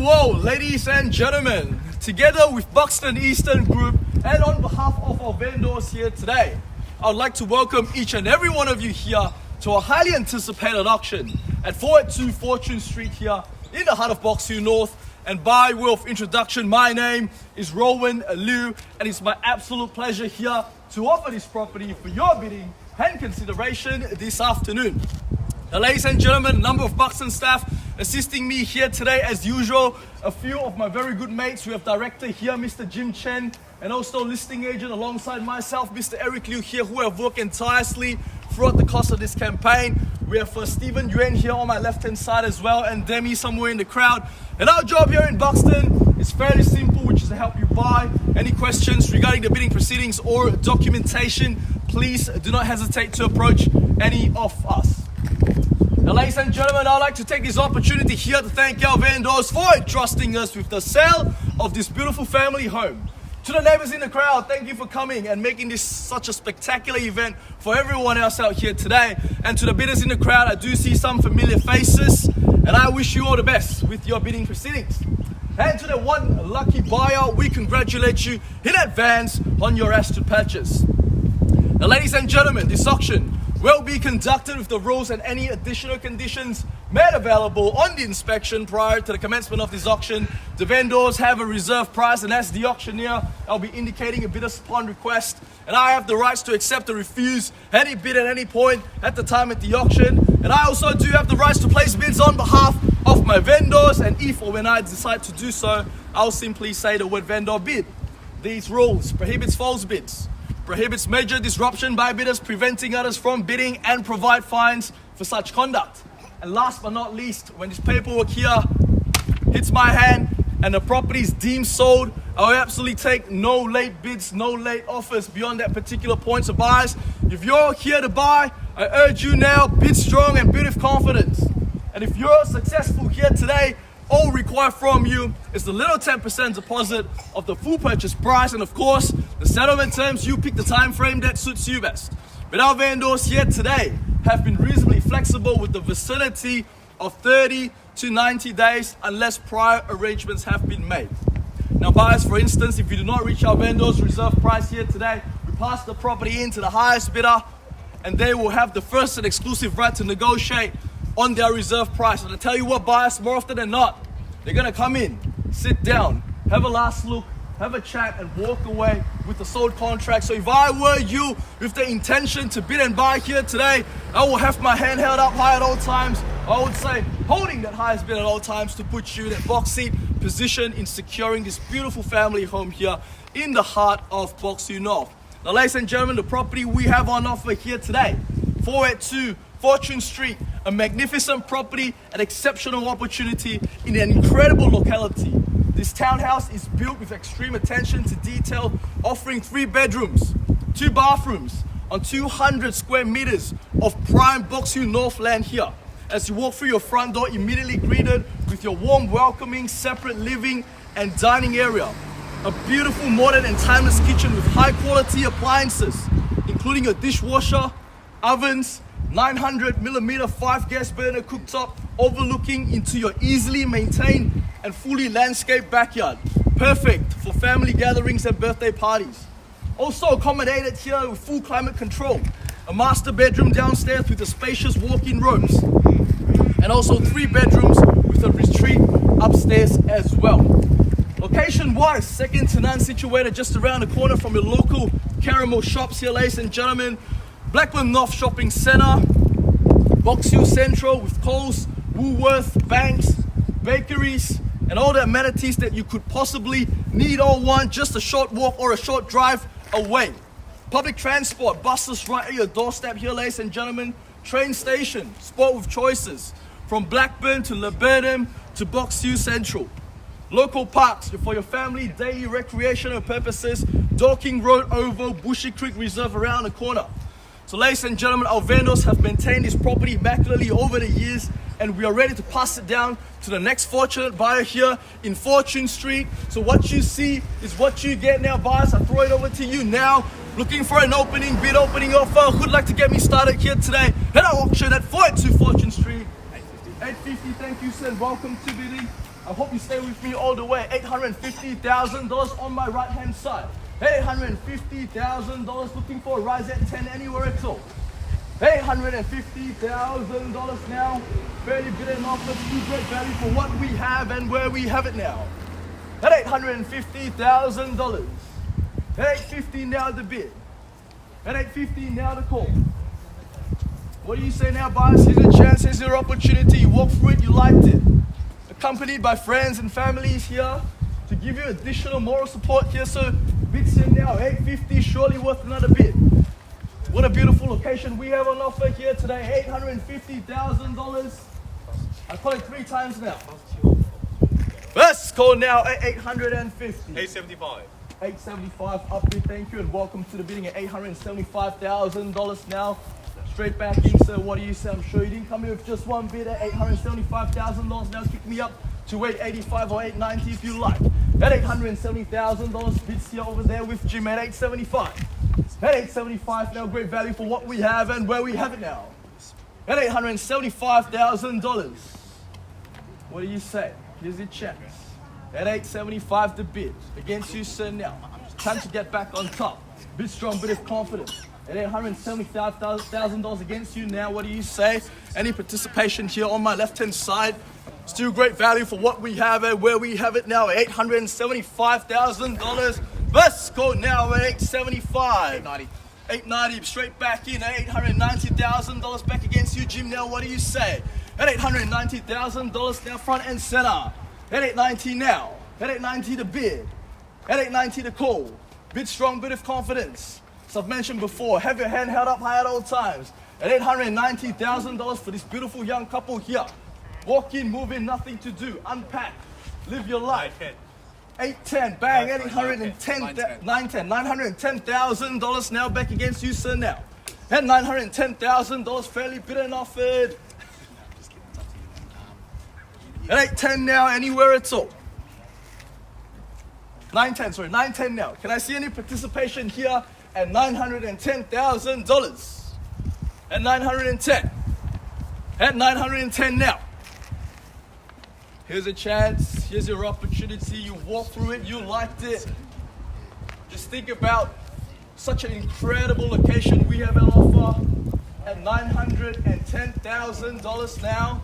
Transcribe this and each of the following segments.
to all, ladies and gentlemen. Together with Buxton Eastern Group and on behalf of our vendors here today, I would like to welcome each and every one of you here to a highly anticipated auction at 482 Fortune Street here in the heart of Buxton North. And by way of introduction, my name is Rowan Liew, and it's my absolute pleasure here to offer this property for your bidding and consideration this afternoon. Now, ladies and gentlemen, a number of Buxton staff assisting me here today as usual. A few of my very good mates. We have director here, Mr. Jim Chen, and also listing agent alongside myself, Mr. Eric Liu here, who have worked tirelessly throughout the course of this campaign. We have Stephen Yuan here on my left-hand side as well, and Demi somewhere in the crowd. And our job here in Buxton is fairly simple, which is to help you buy. Any questions regarding the bidding proceedings or documentation, please do not hesitate to approach any of us. Now, ladies and gentlemen, I'd like to take this opportunity here to thank our vendors for entrusting us with the sale of this beautiful family home. To the neighbors in the crowd, thank you for coming and making this such a spectacular event for everyone else out here today. And to the bidders in the crowd, I do see some familiar faces, and I wish you all the best with your bidding proceedings. And to the one lucky buyer, we congratulate you in advance on your astute purchase. Now, ladies and gentlemen, this auction will be conducted with the rules and any additional conditions made available on the inspection prior to the commencement of this auction. The vendors have a reserve price, and as the auctioneer, I'll be indicating a bidder's upon request, and I have the rights to accept or refuse any bid at any point at the time at the auction. And I also do have the rights to place bids on behalf of my vendors, and if or when I decide to do so, I'll simply say the word vendor bid. These rules prohibits false bids, prohibits major disruption by bidders, preventing others from bidding, and provide fines for such conduct. And last but not least, when this paperwork here hits my hand and the property is deemed sold, I will absolutely take no late bids, no late offers beyond that particular point. So buyers, if you're here to buy, I urge you now, bid strong and bid with confidence. And if you're successful here today, all required from you is the little 10% deposit of the full purchase price, and of course, the settlement terms. You pick the time frame that suits you best. But our vendors here today have been reasonably flexible with the vicinity of 30 to 90 days unless prior arrangements have been made. Now, buyers, for instance, if you do not reach our vendors' reserve price here today, we pass the property in to the highest bidder, and they will have the first and exclusive right to negotiate on their reserve price. And I tell you what, buyers, more often than not, they're gonna come in, sit down, have a last look, have a chat, and walk away with the sold contract. So if I were you with the intention to bid and buy here today, I will have my hand held up high at all times. I would say holding that highest bid at all times to put you in that box seat position in securing this beautiful family home here in the heart of Buxton North. Now, ladies and gentlemen, the property we have on offer here today, 482 Fortune Street, a magnificent property, an exceptional opportunity in an incredible locality. This townhouse is built with extreme attention to detail, offering 3 bedrooms, 2 bathrooms on 200 square meters of prime Buxton North land here. As you walk through your front door, immediately greeted with your warm, welcoming, separate living and dining area. A beautiful, modern and timeless kitchen with high quality appliances, including a dishwasher, ovens, 900mm 5-gas burner cooktop overlooking into your easily maintained and fully landscaped backyard. Perfect for family gatherings and birthday parties. Also accommodated here with full climate control. A master bedroom downstairs with a spacious walk-in rooms. And also 3 bedrooms with a retreat upstairs as well. Location-wise, second to none, situated just around the corner from your local caramel shops here, ladies and gentlemen. Blackburn North Shopping Centre, Box Hill Central with Coles, Woolworth, banks, bakeries, and all the amenities that you could possibly need or want, just a short walk or a short drive away. Public transport, buses right at your doorstep here, ladies and gentlemen. Train station, sport with choices, from Blackburn to Laburnum to Box Hill Central. Local parks for your family, daily recreational purposes, Dorking Road Oval, Bushy Creek Reserve around the corner. So, ladies and gentlemen, our vendors have maintained this property immaculately over the years, and we are ready to pass it down to the next fortunate buyer here in Fortune Street. So what you see is what you get now, buyers. I throw it over to you now. Looking for an bid opening offer? Who'd like to get me started here today at our auction at 482 Fortune Street? 850. Thank you, sir. Welcome to bidding. I hope you stay with me all the way. $850,000 on my right hand side. $850,000 looking for a rise at 10 anywhere at all. $850,000 now. Fairly bid and offer, too great value for what we have and where we have it now. At $850,000. At $850 now the bid. At $850 now the call. What do you say now, buyers? Here's your chance, here's your opportunity. You walk through it, you liked it. Accompanied by friends and families here to give you additional moral support here. So bids here now, $850, surely worth another bid. What a beautiful location we have on offer here today. $850,000. I call it 3 times now. First call now at $850. $875. $875 up bid, thank you, and welcome to the bidding at $875,000 now. Straight back in, sir. What do you say? I'm sure you didn't come here with just one bid at $875,000. Now kick me up to $885 or $890 if you like. At $870,000 bids here over there with Jim at $875. At $875 now, great value for what we have and where we have it now. At $875,000. What do you say? Here's your chance. At $875 the bid. Against you, sir, now. Time to get back on top. Bit strong, bit of confidence. At $875,000 against you now, what do you say? Any participation here on my left-hand side? Still great value for what we have and where we have it now. $875,000. First call now at $875. $890 straight back in at $890,000 back against you, Jim. Now, what do you say? At $890,000 now, front and center. At $890 now. At $890 the bid. At $890 the call. Bid strong, bit of confidence. As I've mentioned before, have your hand held up high at all times. At $890,000 for this beautiful young couple here. Walk in, move in, nothing to do. Unpack, live your life. 810, bang, $910,000 now back against you, sir, now. At $910,000, fairly bid and offered. At $810 now, anywhere at all. $910 now. Can I see any participation here at $910,000? At $910. At $910 now. Here's a chance, here's your opportunity. You walk through it, you liked it. Just think about such an incredible location we have on offer at $910,000 now.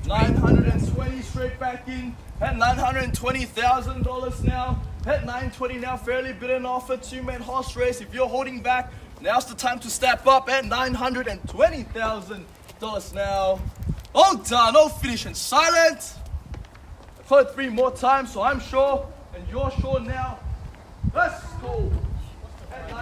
920 straight back in at $920,000 now. At $920 now, fairly bid and offer, 2-man horse race. If you're holding back, now's the time to step up at $920,000 now. All done, all finished and silent. I call it 3 more times, so I'm sure and you're sure now. Let's go at $920,000.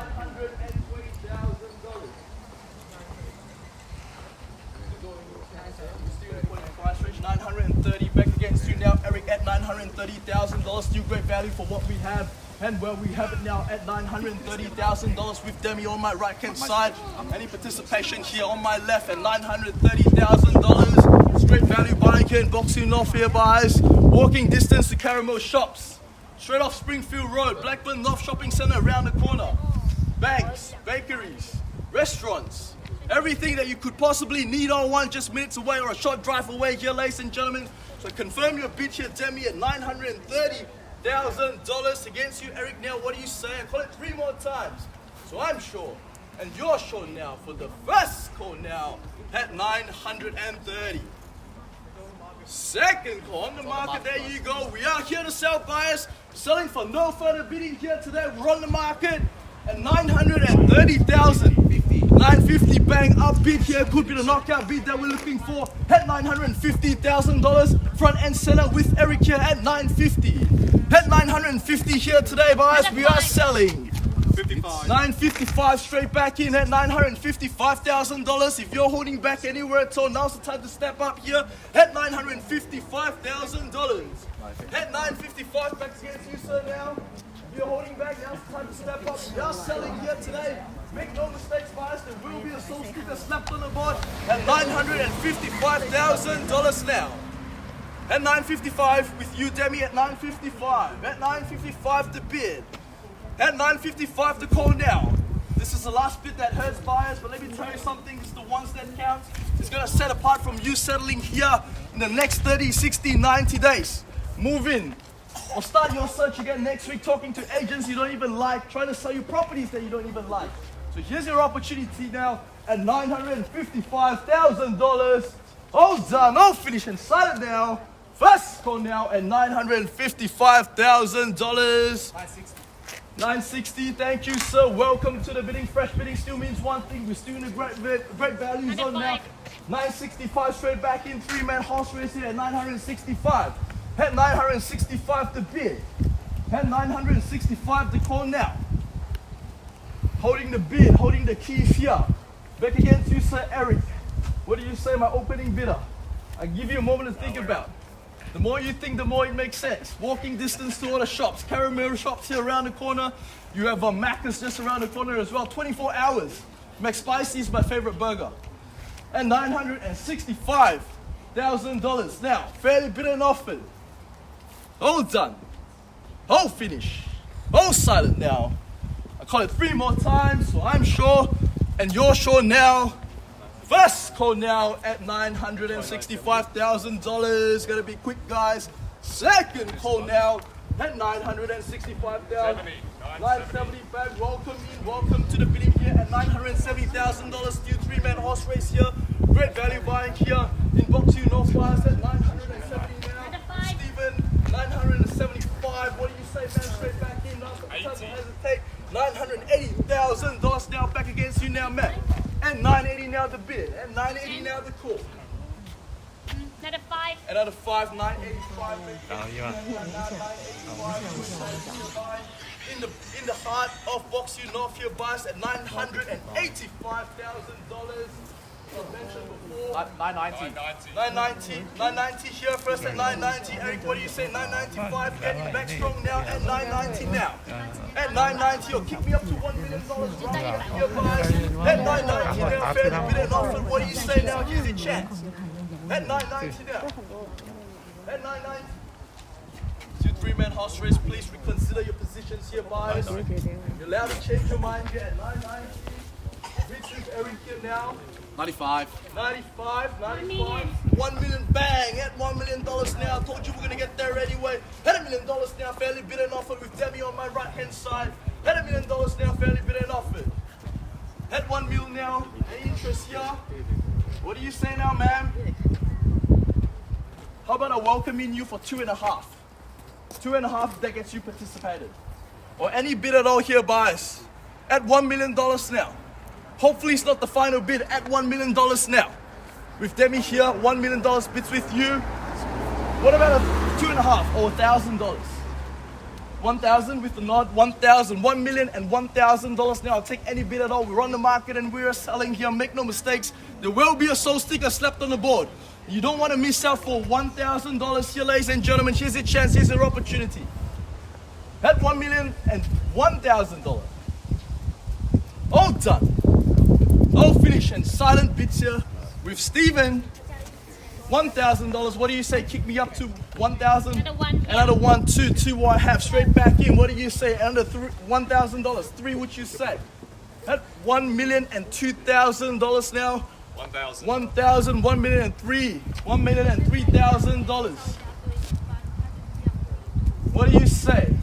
$930 back against you now, Eric at $930,000. Still great value for what we have and where we have it now at $930,000 with Demi on my right hand side. Any participation here on my left at $930,000. Straight value buying here in Buxton North here, buys. Walking distance to Caramel Shops. Straight off Springfield Road, Blackburn North Shopping Centre around the corner. Banks, bakeries, restaurants. Everything that you could possibly need on one, just minutes away or a short drive away here, ladies and gentlemen. So confirm your bid here, Demi, at $930,000 against you, Eric. Now, what do you say? I call it 3 more times. So I'm sure, and you're sure now for the first call now at $930. Second call on the market. There you go. We are here to sell, buyers. Selling for no further bidding here today. We're on the market at $930,000. $950 bang up bid here, could be the knockout bid that we're looking for at $950,000 front and center with Eric here at $950. At $950 here today, guys, we are selling 55. $955 straight back in at $955,000. If you're holding back anywhere at all, now's the time to step up here at $955,000. At $955 back against you, sir, now. If you're holding back, now's the time to step up. We are selling here today. Make no mistakes, guys, there will be a soul sticker slapped on the board at $955,000 now. At $955 with you, Demi, at $955. At $955 the bid. At $955 the call now. This is the last bid that hurts buyers, but let me tell you something, it's the ones that count. It's gonna set apart from you settling here in the next 30, 60, 90 days. Move in. Or start your search again next week talking to agents you don't even like, trying to sell you properties that you don't even like. So here's your opportunity now at $955,000. All done, all finished and silent now. First call now at $955,000. 960, thank you, sir. Welcome to the bidding. Fresh bidding still means one thing. We're still in a great value zone now. 965 straight back in. 3-man horse race here at 965. At 965 the bid. At 965 the call now. Holding the bid, holding the keys here. Back against you, Sir Eric. What do you say, my opening bidder? I give you a moment to think about. The more you think, the more it makes sense. Walking distance to all the shops. Caramel shops here around the corner. You have Macca's just around the corner as well. 24 hours. McSpicy is my favorite burger. And $965,000. Now, fairly bid and offered. All done. All finished. All silent now. I call it 3 more times, so I'm sure, and you're sure now. First call now at $965,000. Gotta be quick, guys. Second call now at $965,000. 970 back. Welcome in. Welcome to the bidding here at $970,000. Still 3-man horse race here. Great value buying here in Buxton, North Wales at 970 now. Stephen, 975. What do you say, man? Straight back in. Not hesitate. $980,000 now back against you now, man. And 980 now the bid. And 980 now the call. Another 5. Another 5, 985. In the heart of Buxton North here, buys at $985,000. I mentioned before. 990 here first at 990. Eric, what do you say? 995. Getting back strong now at 990 now. At 990, or kick me up to $1 million right here, guys. At 990 now, fairly bid and offered. What do you say now? Here's your chance. At 990 now. At 990. 2-3-man horse race. Please reconsider your positions here, guys. You're allowed to change your mind here at 990. Richard, Eric here now. 95. 95. 1 million bang at $1 million now. Told you we're gonna get there anyway. At $1 million now, fairly bid and offered with Debbie on my right hand side. At $1 million now, fairly bid and offered. At 1 million now, any interest here? What do you say now, ma'am? How about I welcome in you for 2.5? 2.5, that gets you participated. Or any bid at all here, buys. At $1 million now. Hopefully it's not the final bid at $1 million now. With Demi here, $1 million bids with you. What about a 2.5 or $1,000? 1,000 with the nod, 1,000, $1 million and $1,000 now. I'll take any bid at all. We're on the market and we're selling here. Make no mistakes. There will be a soul sticker slapped on the board. You don't want to miss out for $1,000 here, ladies and gentlemen. Here's your chance. Here's your opportunity. At $1 million and $1,000. All done. All finished and silent bids here with Stephen. $1,000. What do you say? Kick me up to 1,000. Another 1. Another 1, 2, 2 what I have. Straight back in. What do you say? Another $1,000. 3, what you say? At $1 million and $2,000 now. 1,000. 1,000, 1 million and $3. $1 million and $3,000. What do you say?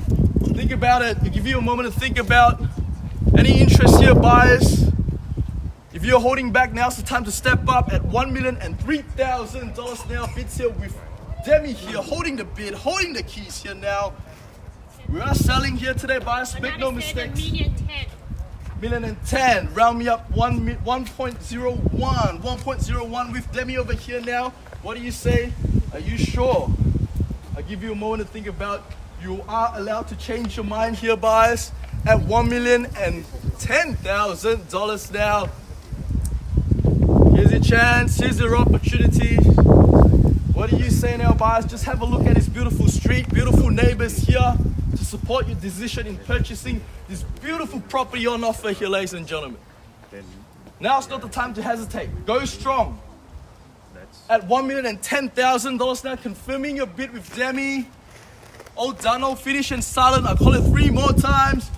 Think about it. I'll give you a moment to think about any interest here, buyers. If you're holding back, now's the time to step up at $1 million and $3,000 now. Bids here with Demi here, holding the bid, holding the keys here now. We are selling here today, buyers. Make no mistakes. Million and 10. Round me up 1.01 with Demi over here now. What do you say? Are you sure? I'll give you a moment to think about. You are allowed to change your mind here, buyers. At $1,010,000 now. Here's your chance, here's your opportunity. What do you say now, buyers? Just have a look at this beautiful street, beautiful neighbors here to support your decision in purchasing this beautiful property on offer here, ladies and gentlemen. Now's not the time to hesitate. Go strong. At $1,010,000 now, confirming your bid with Demi. All done, all finished and silent. I call it 3 more times.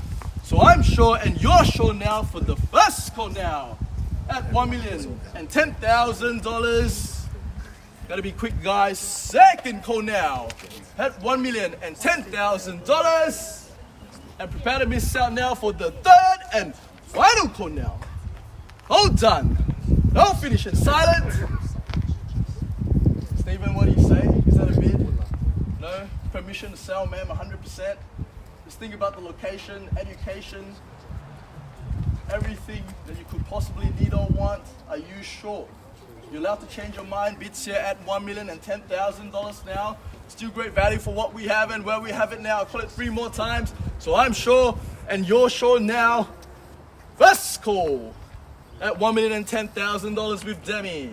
So I'm sure and you're sure now for the first call now at $1,010,000. Gotta be quick, guys. Second call now at $1,010,000. And prepare to miss out now for the third and final call now. All done. No finish in silent. Stephen, what do you say? Is that a bid? No? Permission to sell, ma'am, 100%. Just think about the location, education, everything that you could possibly need or want. Are you sure? You're allowed to change your mind. Bids here at $1,010,000 now. Still great value for what we have and where we have it now. I'll call it 3 more times. So I'm sure and you're sure now. First call at $1,010,000 with Demi.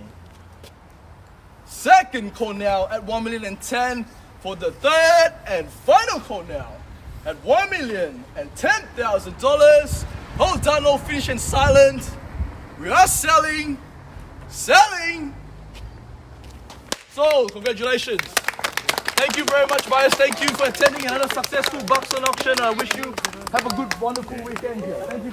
Second call now at $1,010,000 for the third and final call now at $1,010,000. Hold on, no finish and silent. We are selling. So, congratulations. Thank you very much, buyers. Thank you for attending another successful Buxton auction. I wish you have a good, wonderful weekend here. Thank you.